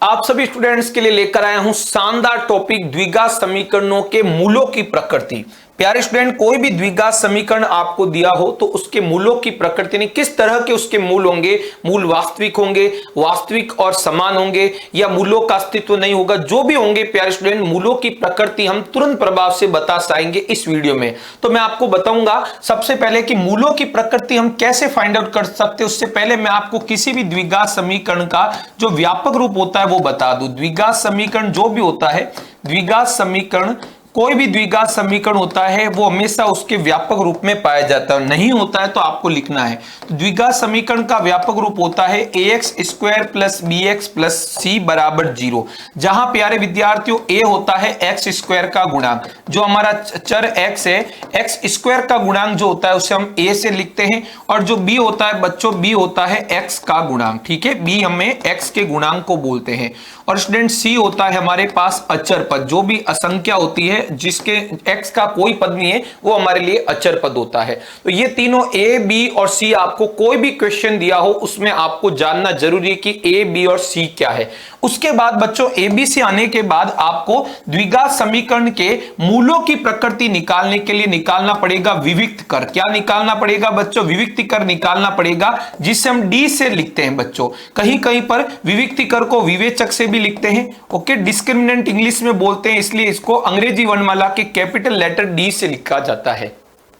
आप सभी स्टूडेंट्स के लिए लेकर आया हूं शानदार टॉपिक द्विघात समीकरणों के मूलों की प्रकृति। प्यारे स्टूडेंट, कोई भी द्विघात समीकरण आपको दिया हो तो उसके मूलों की प्रकृति नहीं, किस तरह के उसके मूल होंगे, मूल वास्तविक होंगे, वास्तविक और समान होंगे या मूलों का अस्तित्व नहीं होगा, जो भी होंगे प्यारे स्टूडेंट मूलों की प्रकृति हम तुरंत प्रभाव से बता पाएंगे इस वीडियो में। तो मैं आपको बताऊंगा सबसे पहले कि मूलों की प्रकृति हम कैसे फाइंड आउट कर सकते हैं। उससे पहले मैं आपको किसी भी द्विघात समीकरण का जो व्यापक रूप होता है वो बता दूं। द्विघात समीकरण जो भी होता है, द्विघात समीकरण कोई भी द्विघात समीकरण होता है वो हमेशा उसके व्यापक रूप में पाया जाता है, नहीं होता है तो आपको लिखना है। तो द्विघात समीकरण का व्यापक रूप होता है ax square plus bx plus c बराबर 0, जहां प्यारे विद्यार्थियों a होता है x स्क्वायर का गुणांक, जो हमारा चर x है, x स्क्वायर का गुणांक जो होता है उसे हम a से लिखते हैं, और जो b होता है बच्चों b होता है x का गुणांक। ठीक है, b हमें x के गुणांक को बोलते हैं। और स्टूडेंट c होता है हमारे पास अचर पद, जो भी असंख्या होती है जिसके x का कोई पद नहीं है वो हमारे लिए अचर पद होता है। तो ये तीनों a b और c, आपको कोई भी क्वेश्चन दिया हो उसमें आपको जानना जरूरी है कि a b और c क्या है। उसके बाद बच्चों a b से आने के बाद आपको द्विघात समीकरण के मूलों की प्रकृति निकालने के लिए निकालना पड़ेगा विविक्त कर। क्या निकालना पड़ेगा बच्चों? विविक्त कर निकालना पड़ेगा, जिसे हम d से लिखते हैं बच्चों। कहीं कहीं पर विविक्त कर को विवेचक से भी लिखते हैं। ओके, डिस्क्रिमिनेंट इंग्लिश में बोलते हैं, इसलिए इसको अंग्रेजी वर्णमाला के कैपिटल लेटर डी से लिखा जाता है।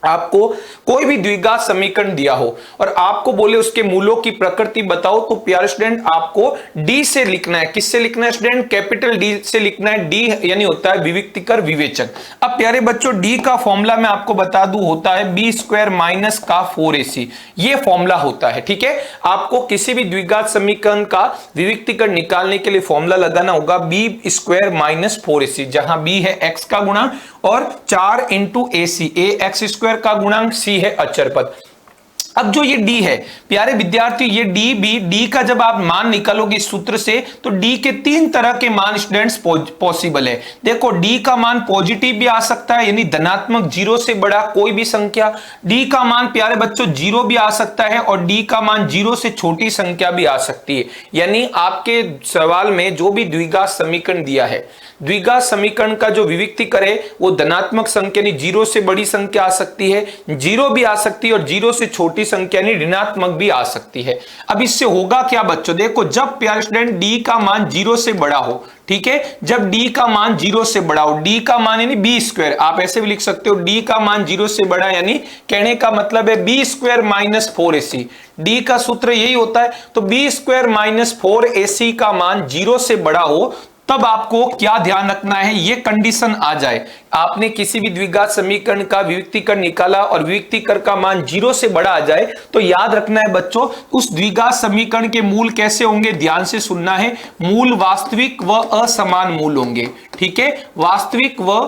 आपको कोई भी द्विघात समीकरण दिया हो और आपको बोले उसके मूलों की प्रकृति बताओ, तो प्यारे स्टूडेंट आपको डी से लिखना है। किससे लिखना है स्टूडेंट? कैपिटल डी से लिखना है। डी यानी होता है विविक्तिकर विवेचक। अब प्यारे बच्चों डी का फॉर्मूला मैं आपको बता दूं, होता है बी स्क्वायर माइनस का 4ac, ये फॉर्मूला होता है। ठीक है, आपको किसी भी द्विघात समीकरण का विविक्तिकर निकालने के लिए फॉर्मूला लगाना होगा बी स्क्वायर माइनस 4ac, जहां बी है एक्स का गुणांक और 4 इंटू ac, ए एक्स स्क्वायर का गुणांक, c है अचर पद। अब जो ये d है प्यारे विद्यार्थी, ये d का जब आप मान निकालोगे इस सूत्र से, तो d के तीन तरह के मान स्टूडेंट्स पॉसिबल है। देखो d का मान पॉजिटिव भी आ सकता है, यानी धनात्मक 0 से बड़ा कोई भी संख्या। d का मान प्यारे बच्चों 0 भी आ सकता है, और d का मान 0 से छोटी संख्या भी आ सकती है। यानी आपके सवाल में जो भी द्विघात समीकरण दिया है, द्विघात समीकरण का जो विविक्तिकर है वो धनात्मक संख्या यानी 0 से बड़ी संख्या आ सकती है, 0 भी आ सकती है, और 0 से छोटी संख्या यानी ऋणात्मक भी आ सकती है। अब इससे होगा क्या बच्चों? देखो, जब प्यारे स्टूडेंट d का मान 0 से बड़ा हो, ठीक है, जब d का मान 0 से बड़ा हो, d का मान यानी b स्क्वायर, आप ऐसे भी लिख सकते हो d का मान 0 से बड़ा, यानी कहने का मतलब है b square minus 4ac। d का सूत्र यही होता है। तो b स्क्वायर माइनस 4ac का मान 0 से बड़ा हो, तब आपको क्या ध्यान रखना है, ये कंडीशन आ जाए, आपने किसी भी द्विघात समीकरण का विविक्तिकर निकाला और विविक्तिकर का मान 0 से बड़ा आ जाए, तो याद रखना है बच्चों उस द्विघात समीकरण के मूल कैसे होंगे, ध्यान से सुनना है। मूल वास्तविक व असमान मूल होंगे। ठीक है, वास्तविक व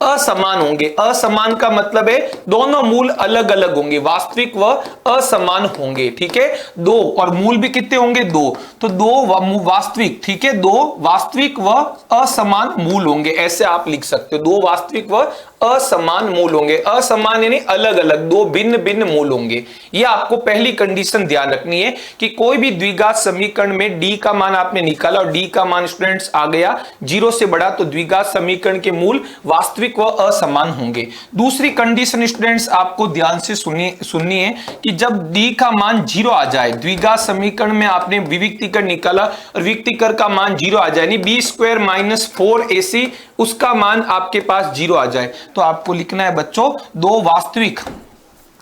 असमान होंगे। असमान का मतलब है दोनों मूल अलग अलग होंगे, वास्तविक व असमान होंगे। ठीक है, दो, और मूल भी कितने होंगे? 2। तो 2 वास्तविक, ठीक है, 2 वास्तविक व असमान मूल होंगे, ऐसे आप लिख सकते हो। 2 वास्तविक व असमान मूल होंगे। असमान यानी अलग अलग, 2 भिन्न भिन्न मूल होंगे। ये आपको पहली कंडीशन ध्यान रखनी है कि कोई भी द्विघात समीकरण में d का मान आपने निकाला और d का मान स्टूडेंट्स आ गया 0 से बड़ा, तो द्विघात समीकरण के मूल वास्तविक व असमान होंगे। दूसरी कंडीशन स्टूडेंट्स आपको ध्यान से सुननी है कि जब d का मान 0 आ जाए, द्विघात समीकरण में आपने विविक्तिकर निकाला और विविक्तिकर का मान 0 आ जाए, यानी b स्क्वायर माइनस 4ac, उसका मान आपके पास 0 आ जाए, तो आपको लिखना है बच्चों 2 वास्तविक।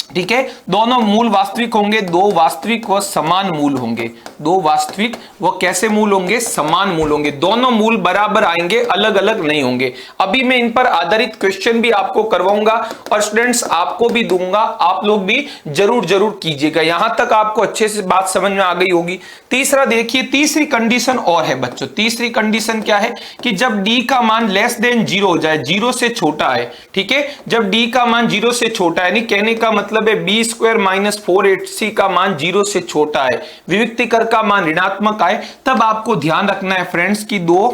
ठीक है, दोनों मूल वास्तविक होंगे, 2 वास्तविक व समान मूल होंगे। 2 वास्तविक व कैसे मूल होंगे? समान मूल होंगे। दोनों मूल बराबर आएंगे, अलग अलग नहीं होंगे। अभी मैं इन पर आधारित क्वेश्चन भी आपको करवाऊंगा और स्टूडेंट्स आपको भी दूंगा, आप लोग भी जरूर कीजिएगा। यहां तक आपको अच्छे से बात समझ में आ गई होगी। तीसरा देखिए, तीसरी कंडीशन और है बच्चों। तीसरी कंडीशन क्या है कि जब d का मान लेस देन 0 हो जाए, 0 से छोटा है। ठीक है, जब d का मान 0 से छोटा है, यानी कहने का मतलब बी स्क्वायर माइनस 4ac का मान 0 से छोटा है, विविक्तिकर का मान ऋणात्मक आए, तब आपको ध्यान रखना है फ्रेंड्स की 2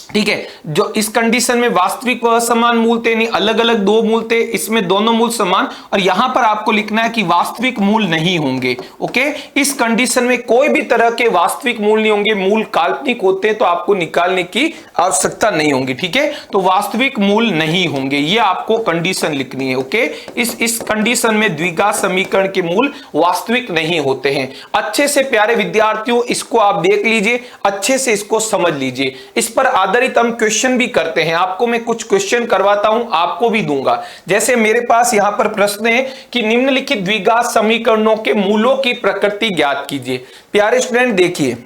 ठीक है, जो इस कंडीशन में वास्तविक व असमान मूल थे, नहीं अलग अलग दो मूल थे, इसमें दोनों मूल समान, और यहां पर आपको लिखना है कि वास्तविक मूल नहीं होंगे। ओके, इस कंडीशन में कोई भी तरह के वास्तविक मूल नहीं होंगे, मूल काल्पनिक होते हैं तो आपको निकालने की आवश्यकता नहीं होगी। ठीक है, तो वास्तविक मूल नहीं होंगे, ये आपको कंडीशन लिखनी है। ओके, इस कंडीशन में द्विघात समीकरण के मूल वास्तविक नहीं होते हैं। अच्छे से प्यारे विद्यार्थियों इसको आप देख लीजिए, अच्छे से इसको समझ लीजिए, इस पर आधारित हम क्वेश्चन भी करते हैं। आपको मैं कुछ क्वेश्चन करवाता हूं, आपको भी दूंगा। जैसे मेरे पास यहां पर प्रश्न है कि निम्नलिखित द्विघात समीकरणों के मूलों की प्रकृति ज्ञात कीजिए। प्यारे स्टूडेंट देखिए,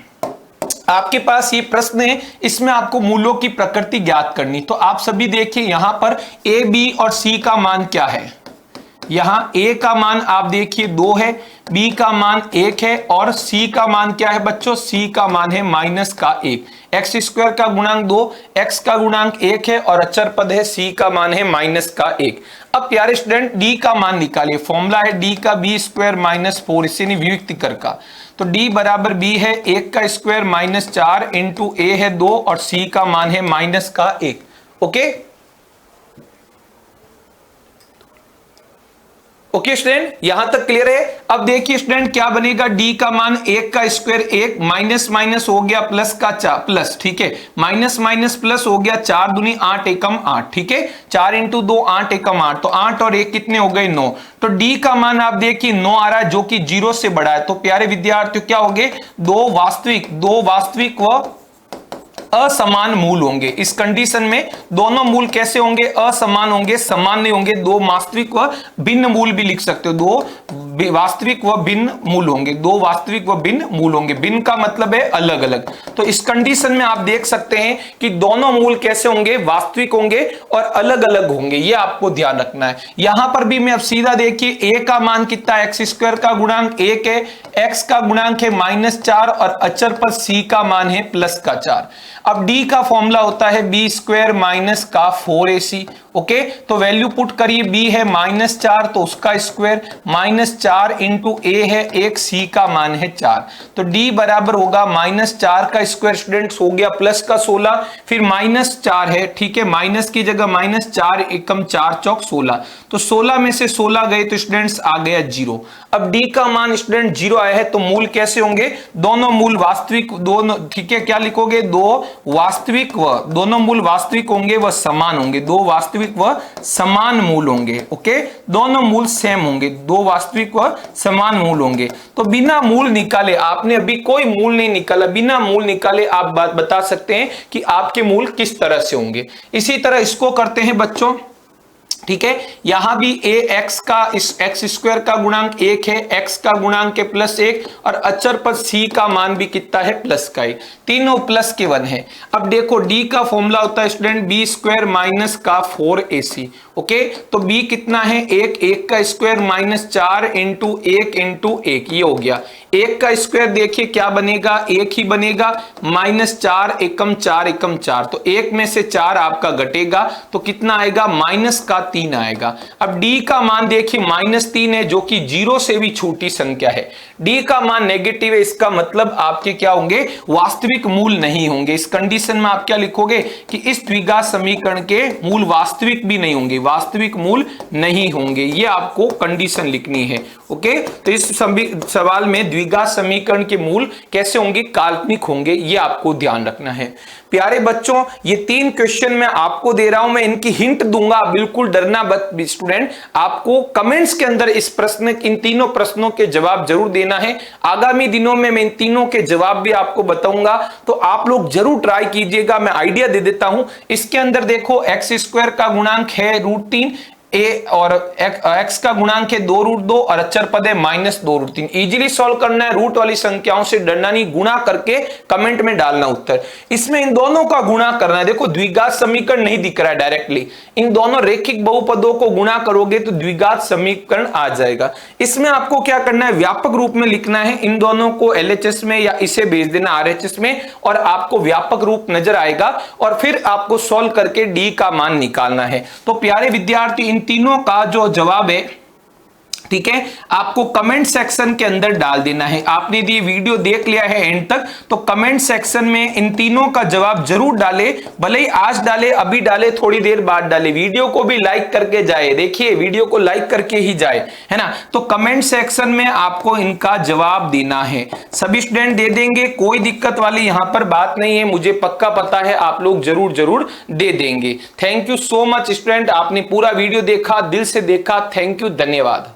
आपके पास ये प्रश्न है, इसमें आपको मूलों की प्रकृति ज्ञात करनी। तो आप सभी देखिए यहां पर ए, बी और सी का मान क्या है। यहां ए का मान आप देखिए 2 है, बी का मान 1 है और सी का मान क्या है बच्चों, सी का मान है -1। एक्स स्क्वायर का गुणांक 2, एक्स का गुणांक 1 है और अचर पद है, सी का मान है -1। अब प्यारे स्टूडेंट डी का मान निकालिए। फॉर्मूला है डी का बी स्क्वायर -4, इसे नहीं व्युत्क्रम कर का, तो डी बराबर बी है 1 का स्क्वायर -4 इंटू ए है 2 और सी का मान है -1। ओके ओके स्टूडेंट, यहां तक क्लियर है। अब देखिए स्टूडेंट क्या बनेगा, डी का मान 1 का स्क्वायर 1, माइनस माइनस हो गया प्लस का 4 प्लस, ठीक है, माइनस माइनस प्लस हो गया, 4 दूनी 8 एकम 8, ठीक है, 4 इंटू 2 8 एकम 8, तो 8 और 1 कितने हो गए 9। तो डी का मान आप देखिए 9 आ रहा है जो कि 0 से बड़ा है। तो प्यारे विद्यार्थियों क्या हो गए, दो वास्तविक व असमान मूल होंगे। इस कंडीशन में दोनों मूल कैसे होंगे, असमान होंगे, समान नहीं होंगे। दो वास्तविक व भिन्न मूल भी लिख सकते हो, दो वास्तविक व भिन्न मूल होंगे, दो वास्तविक व भिन्न मूल होंगे। भिन्न का मतलब है अलग अलग। तो इस कंडीशन में आप देख सकते हैं कि दोनों मूल कैसे होंगे, वास्तविक होंगे और अलग अलग होंगे, ये आपको ध्यान रखना है। यहां पर भी मैं अब सीधा देखिए ए का मान कितना है, एक्स स्क्वायर का गुणांक 1 है, एक्स का गुणांक है -4 और अचर पद सी का मान है +4। अब डी का फॉर्मूला होता है बी स्क्वायर माइनस का 4ac। ओके, तो वैल्यू पुट करिए, बी है -4 तो उसका स्क्वायर, -4 इंटू ए है 1, सी का मान है 4, तो डी बराबर होगा -4 का स्क्वायर स्टूडेंट्स हो गया प्लस का 16, फिर -4 है, ठीक है, माइनस की जगह -4 एकम 4 चौक 16, तो 16 में से 16 गए तो स्टूडेंट्स आ गया 0। अब डी का मान स्टूडेंट 0 आया है तो मूल कैसे होंगे, दोनों मूल वास्तविक, दोनों, ठीक है, क्या लिखोगे, दो वास्तविक व, दोनों मूल वास्तविक होंगे व समान होंगे, दो वास्तविक व समान मूल होंगे। ओके, दोनों मूल सेम होंगे, दो वास्तविक व समान मूल होंगे। तो बिना मूल निकाले, आपने अभी कोई मूल नहीं निकाला, बिना मूल निकाले आप बात बता सकते हैं कि आपके मूल किस तरह से होंगे। इसी तरह इसको करते हैं बच्चों, ठीक है, यहां भी ए एक्स का, इस एक्स स्क्वायर का गुणांक 1 है, एक्स का गुणांक है +1 और अचर पद सी का मान भी कितना है, +1, तीनों +1 है। अब देखो डी का फॉर्मूला होता है स्टूडेंट बी स्क्वायर माइनस का 4ac। ओके, तो बी कितना है, 1 का स्क्वायर -4 इंटू 1 ये हो गया। 1 का स्क्वायर देखिए क्या बनेगा, 1 ही बनेगा, -4 एकम 4, तो 1 में से 4 आपका घटेगा तो कितना आएगा, -3 आएगा। अब डी का मान देखिए -3 है जो कि 0 से भी छोटी संख्या है। डी का मान नेगेटिव है, इसका मतलब आपके क्या होंगे, वास्तविक मूल नहीं होंगे। इस कंडीशन में आप क्या लिखोगे कि इस द्विघात समीकरण के मूल वास्तविक भी नहीं होंगे, वास्तविक मूल नहीं होंगे, ये आपको कंडीशन लिखनी है। ओके, तो इस सवाल में द्विघात समीकरण के मूल कैसे होंगे, काल्पनिक होंगे, ये आपको ध्यान रखना है। प्यारे बच्चों, ये 3 क्वेश्चन मैं आपको दे रहा हूं, मैं इनकी हिंट दूंगा, बिल्कुल डरना मत स्टूडेंट। आपको कमेंट्स के अंदर इस प्रश्न, इन तीनों प्रश्नों के जवाब जरूर देना है। आगामी दिनों में मैं इन तीनों के जवाब भी आपको बताऊंगा, तो आप लोग जरूर ट्राई कीजिएगा। मैं आइडिया दे देता हूं, इसके अंदर देखो एक्स स्क्वायर का गुणांक है √3, ए और एक्स का गुणांक है 2√2 और अचर पद है -2√3। इजीली सॉल्व करना है, रूट वाली संख्याओं से डरना नहीं, गुणा करके कमेंट में डालना उत्तर। इसमें इन दोनों का गुणा करना है। देखो द्विघात समीकरण नहीं दिख रहा है डायरेक्टली, इन दोनों रेखिक बहुपदों को गुणा करोगे तो द्विघात समीकरण आ जाएगा। इसमें आपको क्या करना है, व्यापक रूप में लिखना है, इन दोनों को LHS में या इसे भेज देना RHS में और आपको व्यापक रूप नजर आएगा और फिर आपको सॉल्व करके डी का मान निकालना है। तो प्यारे विद्यार्थी, इन तीनों का जो जवाब है ठीक है, आपको कमेंट सेक्शन के अंदर डाल देना है। आपने यदि ये वीडियो देख लिया है एंड तक तो कमेंट सेक्शन में इन तीनों का जवाब जरूर डाले, भले ही आज डाले, अभी डाले, थोड़ी देर बाद डाले, वीडियो को भी लाइक करके जाए। देखिए वीडियो को लाइक करके ही जाए, है ना। तो कमेंट सेक्शन में आपको इनका जवाब देना है। सभी स्टूडेंट दे देंगे, कोई दिक्कत वाली यहां पर बात नहीं है, मुझे पक्का पता है आप लोग जरूर जरूर दे देंगे। Thank you so much student, आपने पूरा वीडियो देखा, दिल से देखा, थैंक यू, धन्यवाद।